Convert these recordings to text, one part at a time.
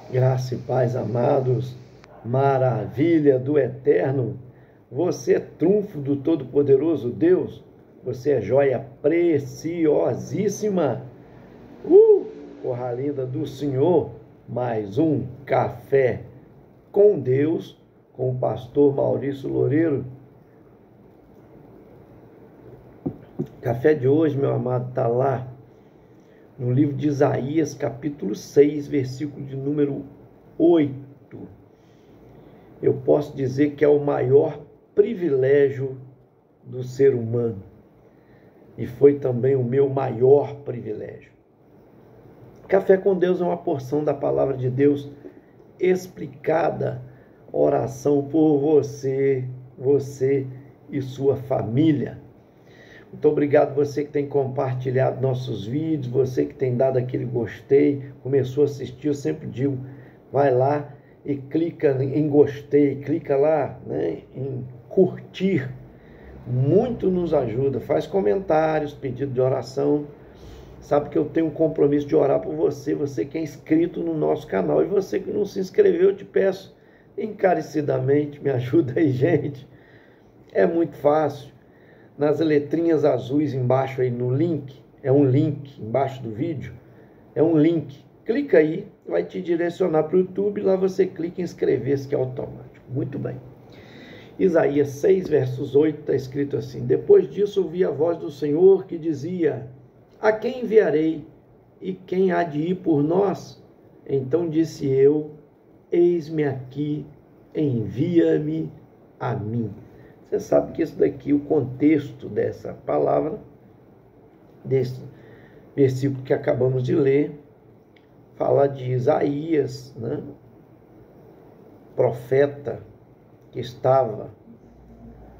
Graça e paz, amados, maravilha do Eterno. Você é trunfo do Todo-Poderoso Deus. Você é joia preciosíssima. Porra linda do Senhor. Mais um café com Deus, com o pastor Maurício Loureiro. Café de hoje, meu amado, está lá no livro de Isaías, capítulo 6, versículo de número 8. Eu posso dizer que é o maior privilégio do ser humano. E foi também o meu maior privilégio. Café com Deus é uma porção da palavra de Deus explicada, oração por você e sua família. Muito obrigado você que tem compartilhado nossos vídeos, você que tem dado aquele gostei, começou a assistir. Eu sempre digo, vai lá e clica em gostei, clica lá, né, em curtir. Muito nos ajuda, faz comentários, pedido de oração. Sabe que eu tenho um compromisso de orar por você, você que é inscrito no nosso canal. E você que não se inscreveu, eu te peço encarecidamente, me ajuda aí, gente. É muito fácil. Nas letrinhas azuis embaixo aí no link, é um link embaixo do vídeo, é um link. Clica aí, vai te direcionar para o YouTube, lá você clica em inscrever-se, que é automático. Muito bem. Isaías 6, versos 8, está escrito assim: Depois disso ouvi a voz do Senhor que dizia: A quem enviarei e quem há de ir por nós? Então disse eu: Eis-me aqui, envia-me a mim. Você sabe que isso daqui, o contexto dessa palavra, desse versículo que acabamos de ler, fala de Isaías, né? Profeta que estava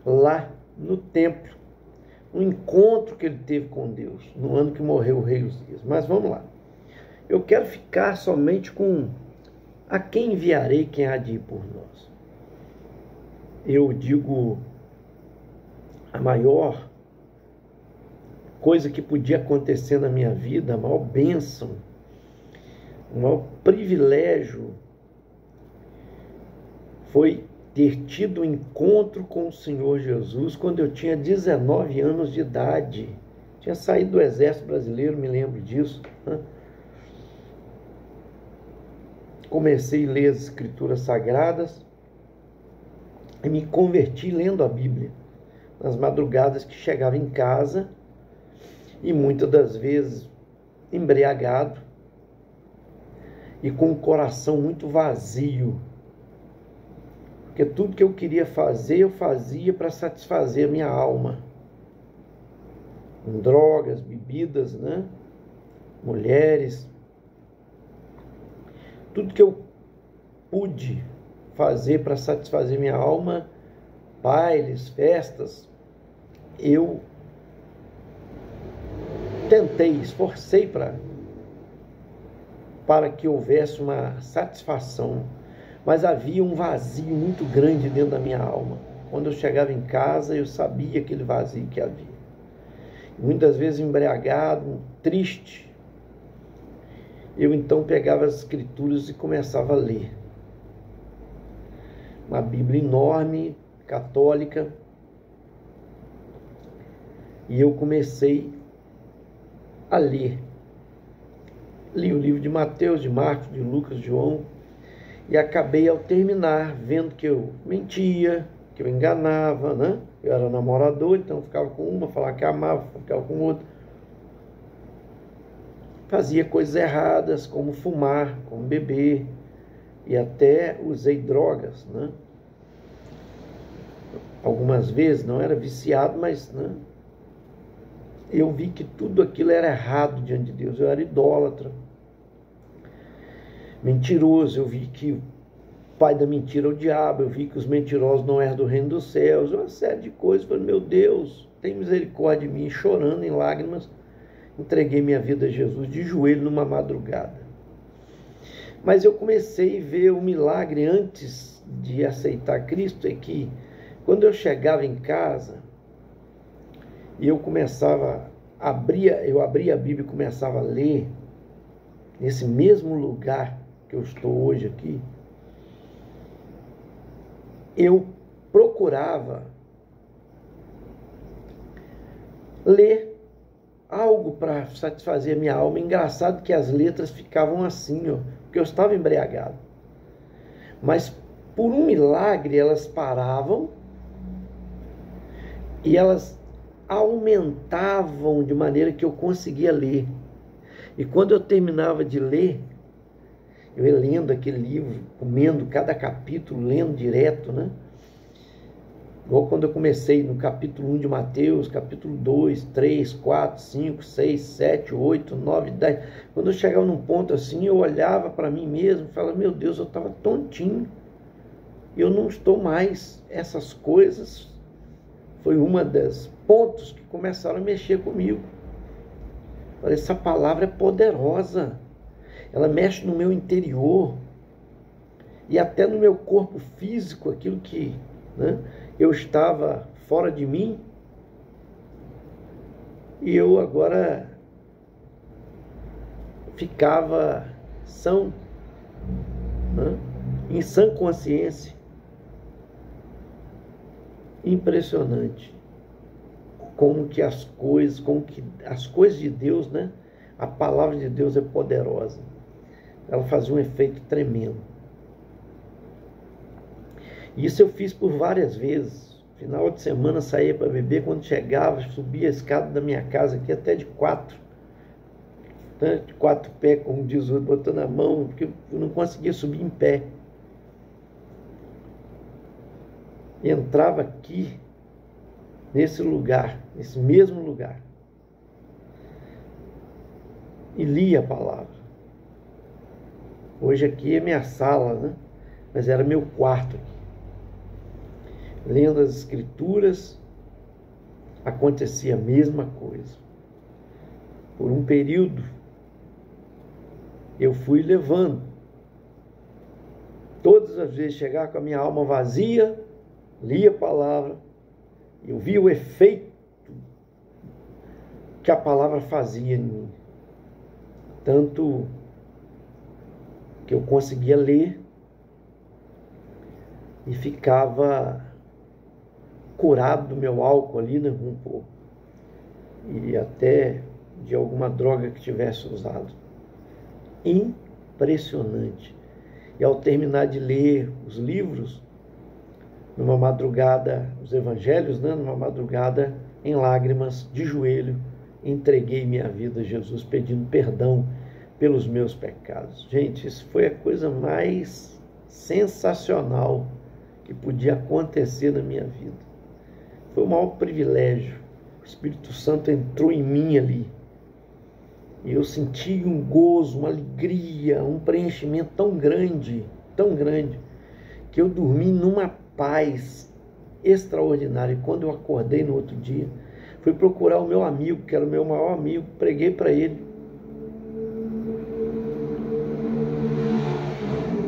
lá no templo, um encontro que ele teve com Deus, no ano que morreu o rei Uzias. Mas vamos lá. Eu quero ficar somente com a quem enviarei, quem há de ir por nós. Eu digo, a maior coisa que podia acontecer na minha vida, a maior bênção, o maior privilégio foi ter tido um encontro com o Senhor Jesus quando eu tinha 19 anos de idade. Tinha saído do Exército Brasileiro, me lembro disso, né? Comecei a ler as Escrituras Sagradas e me converti lendo a Bíblia. Nas madrugadas que chegava em casa, e muitas das vezes embriagado, e com o coração muito vazio, porque tudo que eu queria fazer, eu fazia para satisfazer a minha alma, com drogas, bebidas, né? Mulheres, tudo que eu pude fazer para satisfazer minha alma, bailes, festas, eu tentei, esforcei para que houvesse uma satisfação, mas havia um vazio muito grande dentro da minha alma. Quando eu chegava em casa, eu sabia aquele vazio que havia. Muitas vezes embriagado, triste, eu então pegava as Escrituras e começava a ler. Uma Bíblia enorme, católica, e eu comecei a ler. Li o livro de Mateus, de Marcos, de Lucas, de João, e acabei, ao terminar, vendo que eu mentia, que eu enganava, né? Eu era namorador, então ficava com uma, falava que amava, ficava com outra. Fazia coisas erradas, como fumar, como beber, e até usei drogas, né? Algumas vezes, não era viciado, mas, né, eu vi que tudo aquilo era errado diante de Deus. Eu era idólatra, mentiroso. Eu vi que o pai da mentira é o diabo. Eu vi que os mentirosos não eram do reino dos céus. Uma série de coisas. Eu falei, meu Deus, tem misericórdia de mim. Chorando em lágrimas, entreguei minha vida a Jesus de joelho numa madrugada. Mas eu comecei a ver o milagre antes de aceitar Cristo. É que quando eu chegava em casa e eu abria a Bíblia e começava a ler, nesse mesmo lugar que eu estou hoje aqui, eu procurava ler algo para satisfazer a minha alma. Engraçado que as letras ficavam assim, ó, porque eu estava embriagado. Mas por um milagre elas paravam e elas aumentavam de maneira que eu conseguia ler. E quando eu terminava de ler, eu ia lendo aquele livro, comendo cada capítulo, lendo direto, né? Igual quando eu comecei no capítulo 1 de Mateus, capítulo 2, 3, 4, 5, 6, 7, 8, 9, 10. Quando eu chegava num ponto assim, eu olhava para mim mesmo e falava, meu Deus, eu estava tontinho. Eu não estou mais. Essas coisas foi uma das pontos que começaram a mexer comigo. Falei, essa palavra é poderosa. Ela mexe no meu interior e até no meu corpo físico, aquilo que, né, eu estava fora de mim, e eu agora ficava são, né, em sã consciência. Impressionante como que as coisas de Deus, né, a palavra de Deus é poderosa. Ela fazia um efeito tremendo. Isso eu fiz por várias vezes. Final de semana saía para beber, quando chegava, subia a escada da minha casa aqui até de 4. Né? De 4 pés, como diz o outro, botando a mão, porque eu não conseguia subir em pé. Entrava aqui, nesse lugar, nesse mesmo lugar, e lia a palavra. Hoje aqui é minha sala, né? Mas era meu quarto aqui. Lendo as escrituras, acontecia a mesma coisa. Por um período, eu fui levando. Todas as vezes chegar com a minha alma vazia, lia a palavra, eu via o efeito que a palavra fazia em mim. Tanto que eu conseguia ler e ficava curado do meu álcool ali, né, um pouco, e até de alguma droga que tivesse usado. Impressionante. E ao terminar de ler os livros, numa madrugada, os evangelhos, né, numa madrugada, em lágrimas, de joelho, entreguei minha vida a Jesus, pedindo perdão pelos meus pecados. Gente, isso foi a coisa mais sensacional que podia acontecer na minha vida. Foi o maior privilégio. O Espírito Santo entrou em mim ali. E eu senti um gozo, uma alegria, um preenchimento tão grande, que eu dormi numa paz extraordinária. E quando eu acordei no outro dia, fui procurar o meu amigo, que era o meu maior amigo, preguei para ele.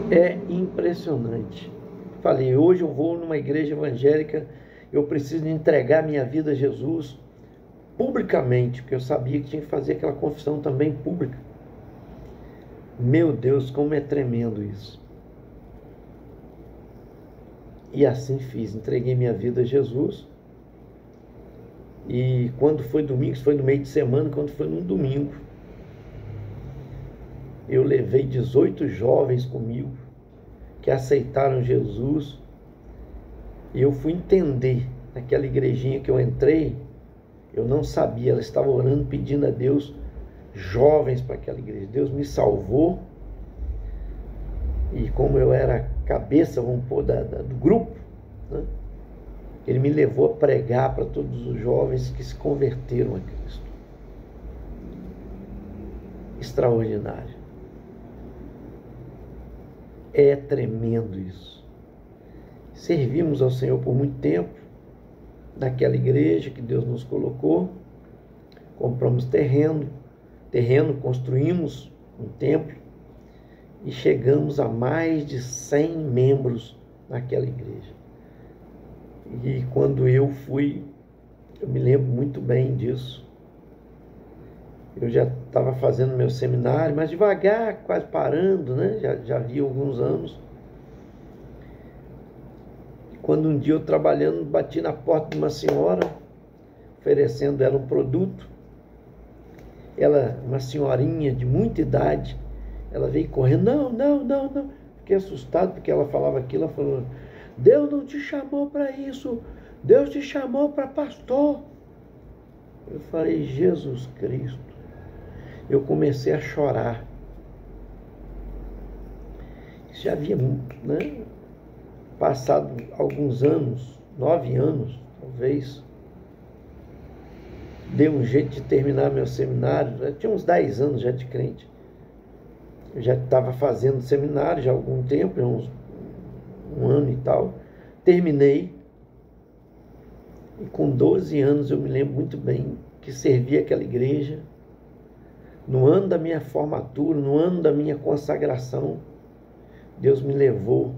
É impressionante. Falei, hoje eu vou numa igreja evangélica, eu preciso entregar minha vida a Jesus publicamente, porque eu sabia que tinha que fazer aquela confissão também pública. Meu Deus, como é tremendo isso. E assim fiz, entreguei minha vida a Jesus. E quando foi domingo, isso foi no meio de semana, quando foi num domingo, eu levei 18 jovens comigo, que aceitaram Jesus, e eu fui entender, naquela igrejinha que eu entrei, eu não sabia, ela estava orando, pedindo a Deus jovens para aquela igreja. Deus me salvou, e como eu era cabeça, vamos pôr, do grupo, né, Ele me levou a pregar para todos os jovens que se converteram a Cristo. Extraordinário. É tremendo isso. Servimos ao Senhor por muito tempo, naquela igreja que Deus nos colocou, compramos terreno, construímos um templo e chegamos a mais de 100 membros naquela igreja. E quando eu fui, eu me lembro muito bem disso, Eu já estava fazendo meu seminário, mas devagar, quase parando, né? Já havia alguns anos. Quando um dia eu trabalhando, bati na porta de uma senhora, oferecendo ela um produto. Ela, uma senhorinha de muita idade, ela veio correndo, não. Fiquei assustado porque ela falava aquilo, ela falou, Deus não te chamou para isso, Deus te chamou para pastor. Eu falei, Jesus Cristo. Eu comecei a chorar. Já havia, né, passado alguns anos, 9 anos, talvez. Dei um jeito de terminar meu seminário. Já tinha uns 10 anos já de crente. Eu já estava fazendo seminário já há algum tempo, um ano e tal. Terminei. E com 12 anos eu me lembro muito bem que servi aquela igreja. No ano da minha formatura, no ano da minha consagração, Deus me levou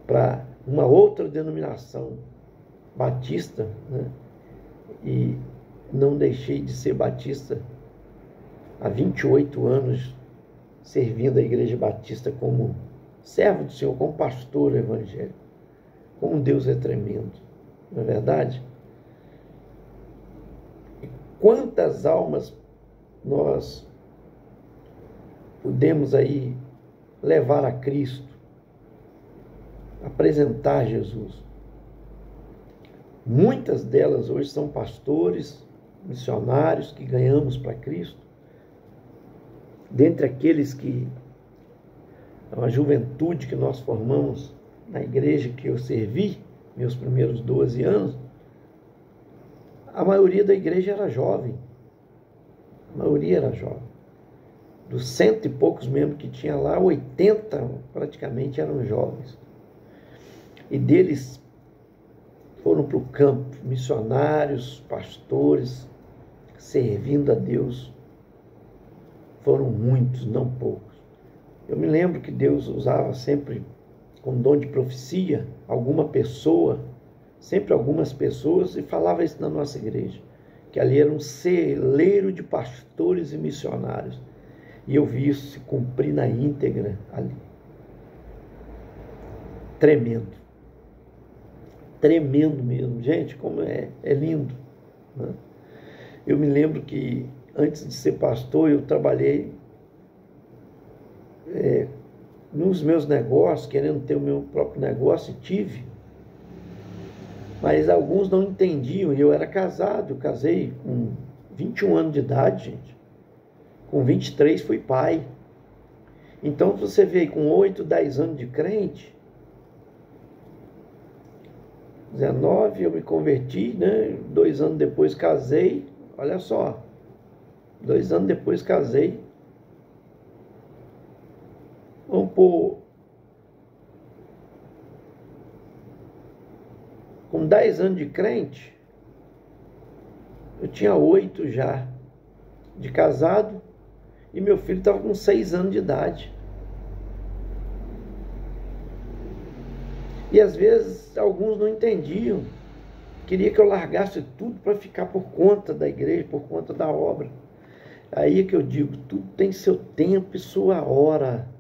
para uma outra denominação batista, né? E não deixei de ser batista há 28 anos, servindo a igreja batista como servo do Senhor, como pastor evangélico. Como Deus é tremendo, não é verdade? E quantas almas nós podemos aí levar a Cristo, apresentar Jesus. Muitas delas hoje são pastores, missionários que ganhamos para Cristo. Dentre aqueles que, a juventude que nós formamos na igreja que eu servi, meus primeiros 12 anos, a maioria da igreja era jovem. A maioria era jovem. Dos 100 e poucos membros que tinha lá, 80 praticamente eram jovens. E deles foram para o campo, missionários, pastores, servindo a Deus. Foram muitos, não poucos. Eu me lembro que Deus usava sempre, com dom de profecia, alguma pessoa, sempre algumas pessoas, e falava isso na nossa igreja, que ali era um celeiro de pastores e missionários. E eu vi isso se cumprir na íntegra ali. Tremendo. Tremendo mesmo. Gente, como é lindo, né? Eu me lembro que antes de ser pastor, eu trabalhei nos meus negócios, querendo ter o meu próprio negócio, e tive. Mas alguns não entendiam, e eu era casado, eu casei com 21 anos de idade, gente. Com 23 fui pai. Então você vê, com 8, 10 anos de crente, 19 eu me converti, né? 2 anos depois casei, olha só, 2 anos depois casei. Vamos pôr, com 10 anos de crente, eu tinha 8 já de casado, e meu filho estava com 6 anos de idade. E às vezes alguns não entendiam, queria que eu largasse tudo para ficar por conta da igreja, por conta da obra. Aí é que eu digo, tudo tem seu tempo e sua hora.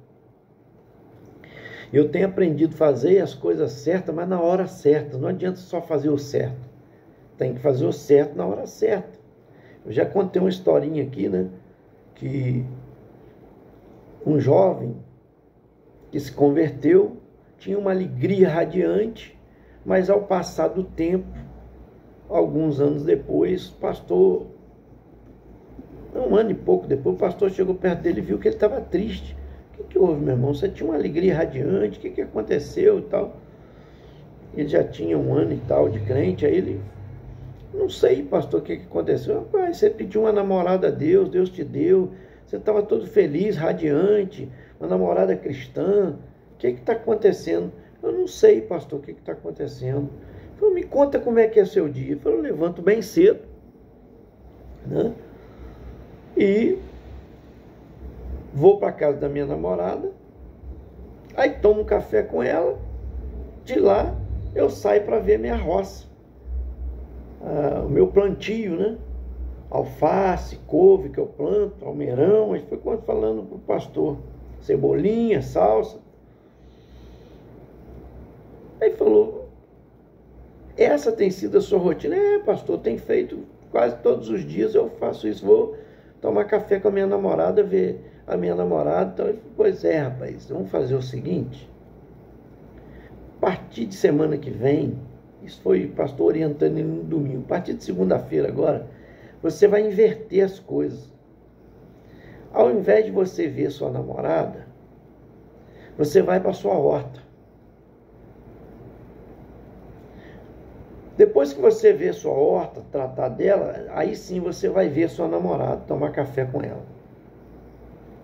Eu tenho aprendido a fazer as coisas certas, mas na hora certa. Não adianta só fazer o certo. Tem que fazer o certo na hora certa. Eu já contei uma historinha aqui, né? Que um jovem que se converteu tinha uma alegria radiante, mas ao passar do tempo, alguns anos depois, pastor, um ano e pouco depois, o pastor chegou perto dele e viu que ele estava triste. O que houve, meu irmão? Você tinha uma alegria radiante, o que aconteceu e tal? Ele já tinha 1 ano e tal de crente, aí ele, não sei, pastor, o que aconteceu? Rapaz, você pediu uma namorada a Deus, Deus te deu, você estava todo feliz, radiante, uma namorada cristã, o que está acontecendo? Eu não sei, pastor, o que está acontecendo. Ele falou, me conta como é que é seu dia. Ele falou, eu levanto bem cedo, né? E vou para a casa da minha namorada, aí tomo um café com ela, de lá eu saio para ver minha roça, o meu plantio, né? alface, couve que eu planto, almeirão. Aí foi quando falando para o pastor, cebolinha, salsa. Aí falou, essa tem sido a sua rotina? Pastor, tem feito quase todos os dias, eu faço isso, vou tomar café com a minha namorada, ver a minha namorada. Então, ele falou, pois é, rapaz, vamos fazer o seguinte, a partir de semana que vem, isso foi o pastor orientando ele no domingo, a partir de segunda-feira agora, você vai inverter as coisas. Ao invés de você ver sua namorada, você vai para a sua horta. Depois que você vê sua horta, tratar dela, aí sim você vai ver sua namorada, tomar café com ela.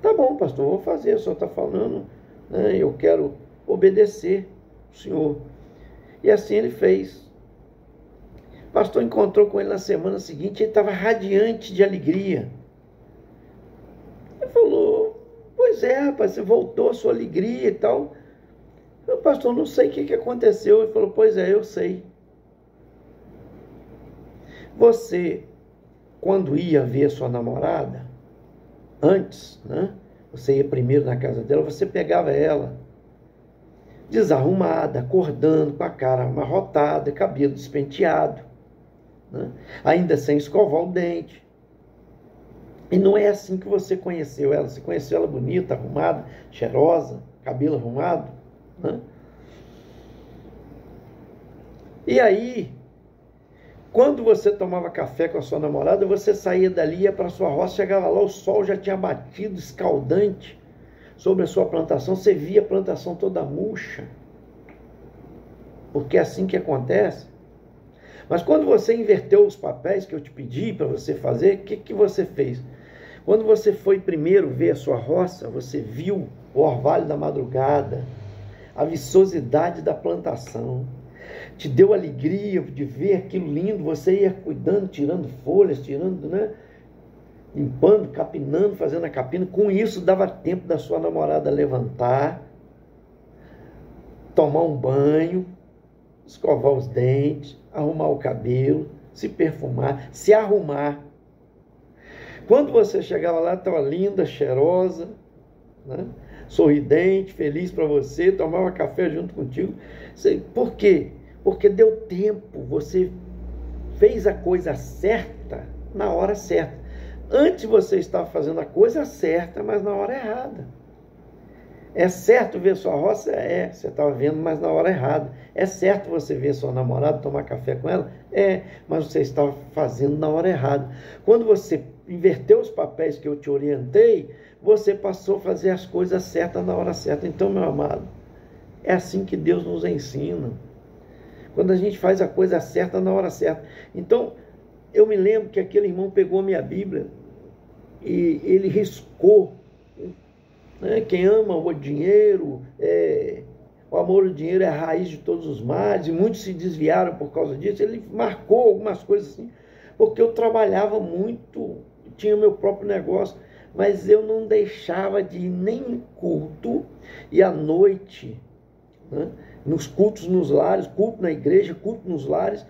Tá bom, pastor, vou fazer, o senhor está falando, né? Eu quero obedecer o senhor. E assim ele fez. O pastor encontrou com ele na semana seguinte, ele estava radiante de alegria. Ele falou, pois é, rapaz, você voltou a sua alegria e tal. Eu, pastor, não sei o que aconteceu. Ele falou, pois é, eu sei. Você, quando ia ver sua namorada, antes, né? Você ia primeiro na casa dela, você pegava ela desarrumada, acordando, com a cara amarrotada, cabelo despenteado, né? Ainda sem escovar o dente. E não é assim que você conheceu ela. Você conheceu ela bonita, arrumada, cheirosa, cabelo arrumado, né? E aí, quando você tomava café com a sua namorada, você saía dali, ia para a sua roça, chegava lá, o sol já tinha batido, escaldante, sobre a sua plantação, você via a plantação toda murcha, porque é assim que acontece. Mas quando você inverteu os papéis que eu te pedi para você fazer, o que você fez? Quando você foi primeiro ver a sua roça, você viu o orvalho da madrugada, a viçosidade da plantação, te deu alegria de ver aquilo lindo, você ia cuidando, tirando folhas, tirando, né? Limpando, capinando, fazendo a capina. Com isso dava tempo da sua namorada levantar, tomar um banho, escovar os dentes, arrumar o cabelo, se perfumar, se arrumar. Quando você chegava lá, estava linda, cheirosa, né? Sorridente, feliz para você, tomava café junto contigo. Por quê? Porque deu tempo, você fez a coisa certa na hora certa. Antes você estava fazendo a coisa certa, mas na hora errada. É certo ver sua roça? Você estava vendo, mas na hora errada. É certo você ver sua namorada, tomar café com ela? Mas você estava fazendo na hora errada. Quando você inverteu os papéis que eu te orientei, você passou a fazer as coisas certas na hora certa. Então, meu amado, é assim que Deus nos ensina. Quando a gente faz a coisa certa na hora certa. Então, eu me lembro que aquele irmão pegou a minha Bíblia e ele riscou, né? Quem ama o dinheiro, o amor ao dinheiro é a raiz de todos os males, e muitos se desviaram por causa disso. Ele marcou algumas coisas assim, porque eu trabalhava muito, tinha meu próprio negócio, mas eu não deixava de ir nem em culto, e à noite, né? Nos cultos nos lares, culto na igreja, culto nos lares,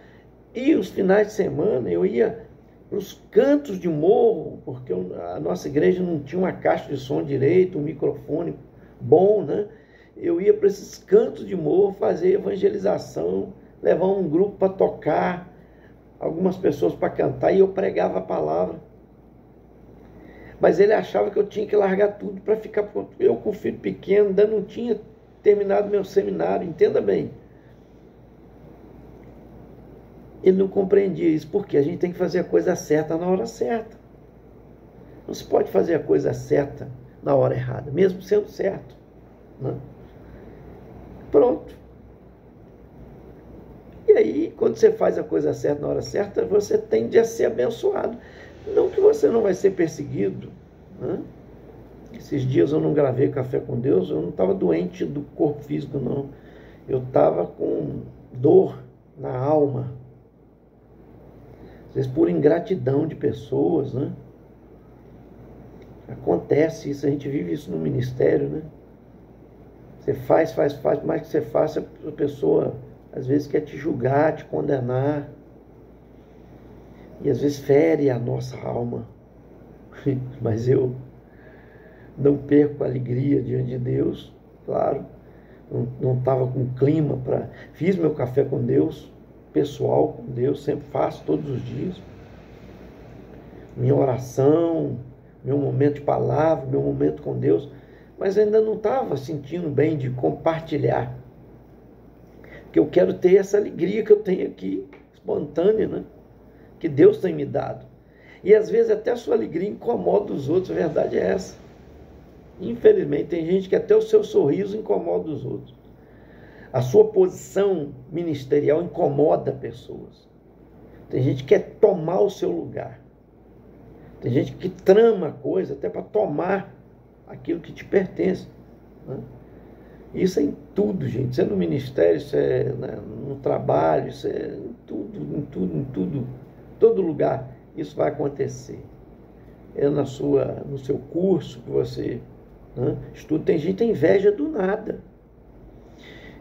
e os finais de semana eu ia para os cantos de morro, porque a nossa igreja não tinha uma caixa de som direito, um microfone bom, né? Eu ia para esses cantos de morro fazer evangelização, levar um grupo para tocar, algumas pessoas para cantar, e eu pregava a palavra. Mas ele achava que eu tinha que largar tudo para ficar... Eu com o filho pequeno, ainda não tinha terminado meu seminário, entenda bem. Ele não compreendia isso, porque a gente tem que fazer a coisa certa na hora certa. Não se pode fazer a coisa certa na hora errada, mesmo sendo certo, né? Pronto. E aí, quando você faz a coisa certa na hora certa, você tende a ser abençoado. Não que você não vai ser perseguido, né? Esses dias eu não gravei Café com Deus, eu não estava doente do corpo físico, não. Eu estava com dor na alma. Às vezes por ingratidão de pessoas, né? Acontece isso, a gente vive isso no ministério, né? Você faz, por mais que você faça, a pessoa às vezes quer te julgar, te condenar. e às vezes fere a nossa alma. Mas eu não perco a alegria diante de Deus, claro. Não estava com clima para... Fiz meu café com Deus, pessoal com Deus, sempre faço todos os dias. Minha oração, meu momento de palavra, meu momento com Deus, mas ainda não estava sentindo bem de compartilhar. Porque eu quero ter essa alegria que eu tenho aqui, espontânea, né? Que Deus tem me dado. E às vezes até a sua alegria incomoda os outros, a verdade é essa. Infelizmente, tem gente que até o seu sorriso incomoda os outros. A sua posição ministerial incomoda pessoas. Tem gente que quer tomar o seu lugar. Tem gente que trama coisa até para tomar aquilo que te pertence, né? Isso é em tudo, gente. Isso é no ministério, isso é no trabalho, isso é em tudo. Todo lugar isso vai acontecer. É no seu curso que você, né, estuda. Tem gente que tem inveja do nada.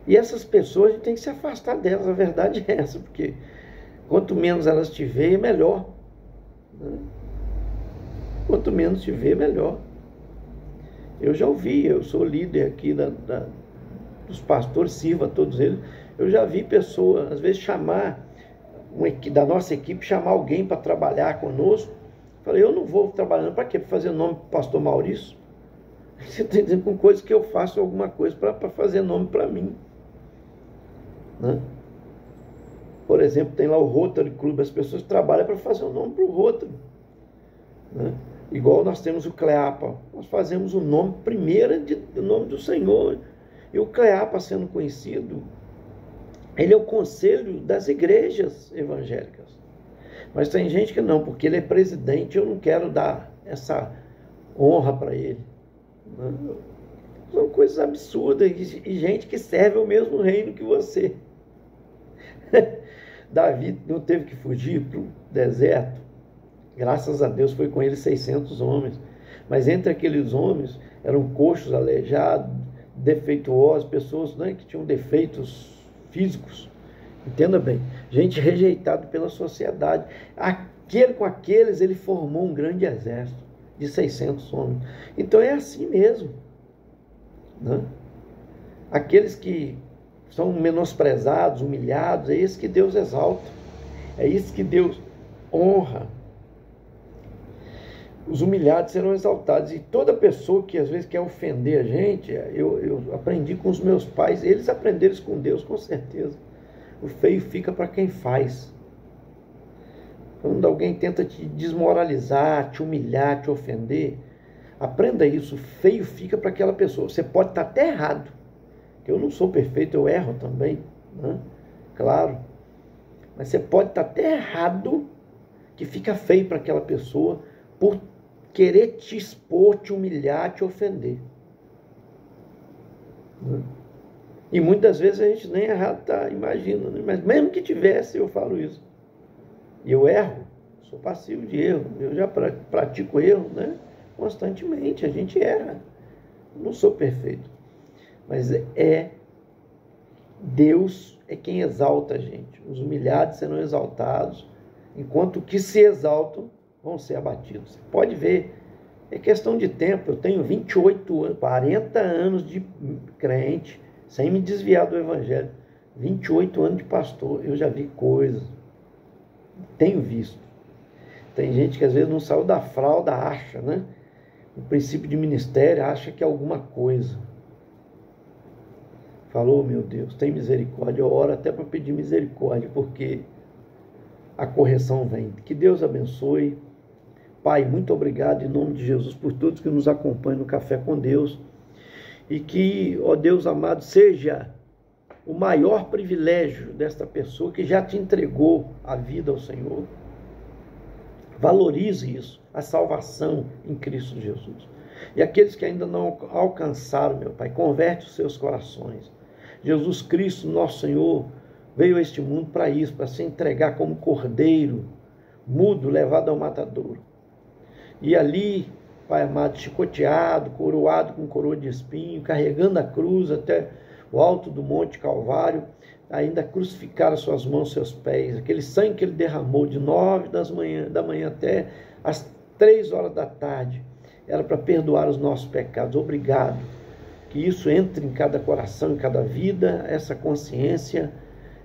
E essas pessoas a gente tem que se afastar delas. A verdade é essa, porque quanto menos elas te veem, melhor, né? Quanto menos te ver, melhor. Eu já ouvi, eu sou líder aqui dos pastores, sirvo a todos eles. Eu já vi pessoas, às vezes, da nossa equipe, chamar alguém para trabalhar conosco. Falei, eu não vou trabalhando, para quê? Para fazer nome para o pastor Maurício? Você está dizendo com coisas que eu faço alguma coisa para fazer nome para mim, né? Por exemplo, tem lá o Rotary Club, as pessoas trabalham para fazer o nome para o Rotary, né? Igual nós temos o CLEAPA, nós fazemos o nome primeiro do nome do Senhor. E o CLEAPA, sendo conhecido, ele é o conselho das igrejas evangélicas. Mas tem gente que não, porque ele é presidente, eu não quero dar essa honra para ele. São coisas absurdas, e gente que serve ao mesmo reino que você. Davi não teve que fugir para o deserto. Graças a Deus foi com ele 600 homens. Mas entre aqueles homens eram coxos, aleijados, defeituosos, pessoas, né, que tinham defeitos físicos. Entenda bem, gente rejeitada pela sociedade. Com aqueles ele formou um grande exército de 600 homens. Então é assim mesmo, né? Aqueles que são menosprezados, humilhados, é isso que Deus exalta. É isso que Deus honra. Os humilhados serão exaltados. E toda pessoa que às vezes quer ofender a gente, eu aprendi com os meus pais, eles aprenderam isso com Deus, com certeza. O feio fica para quem faz. Quando alguém tenta te desmoralizar, te humilhar, te ofender, aprenda isso. O feio fica para aquela pessoa. Você pode estar até errado. Eu não sou perfeito, eu erro também, né? Claro. Mas você pode estar até errado, que fica feio para aquela pessoa por querer te expor, te humilhar, te ofender, né? E muitas vezes a gente nem errado está, imagina, né? Mas mesmo que tivesse, eu falo isso. E eu erro, sou passivo de erro, eu já pratico erro, né? Constantemente, a gente erra. Eu não sou perfeito. Mas Deus é quem exalta a gente. Os humilhados serão exaltados, enquanto que se exaltam vão ser abatidos. Você pode ver, é questão de tempo. Eu tenho 28 anos, 40 anos de crente, sem me desviar do evangelho. 28 anos de pastor, eu já vi coisas. Tenho visto. Tem gente que às vezes não saiu da fralda, acha, né? O princípio de ministério, acha que é alguma coisa. Falou, meu Deus, tem misericórdia. Eu oro até para pedir misericórdia, porque a correção vem. Que Deus abençoe. Pai, muito obrigado em nome de Jesus por todos que nos acompanham no Café com Deus. E que, ó Deus amado, seja o maior privilégio desta pessoa que já te entregou a vida ao Senhor. Valorize isso, a salvação em Cristo Jesus. E aqueles que ainda não alcançaram, meu Pai, converte os seus corações. Jesus Cristo, nosso Senhor, veio a este mundo para isso, para se entregar como cordeiro, mudo, levado ao matadouro. E ali, Pai amado, chicoteado, coroado com coroa de espinho, carregando a cruz até o alto do Monte Calvário, ainda crucificaram suas mãos, seus pés, aquele sangue que ele derramou de 9 da manhã até as 3 horas da tarde, era para perdoar os nossos pecados. Obrigado. Que isso entre em cada coração, em cada vida, essa consciência,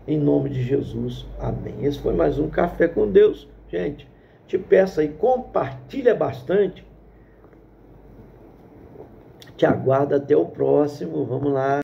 em nome de Jesus. Amém. Esse foi mais um Café com Deus. Gente, te peço aí, compartilha bastante. Te aguardo até o próximo. Vamos lá.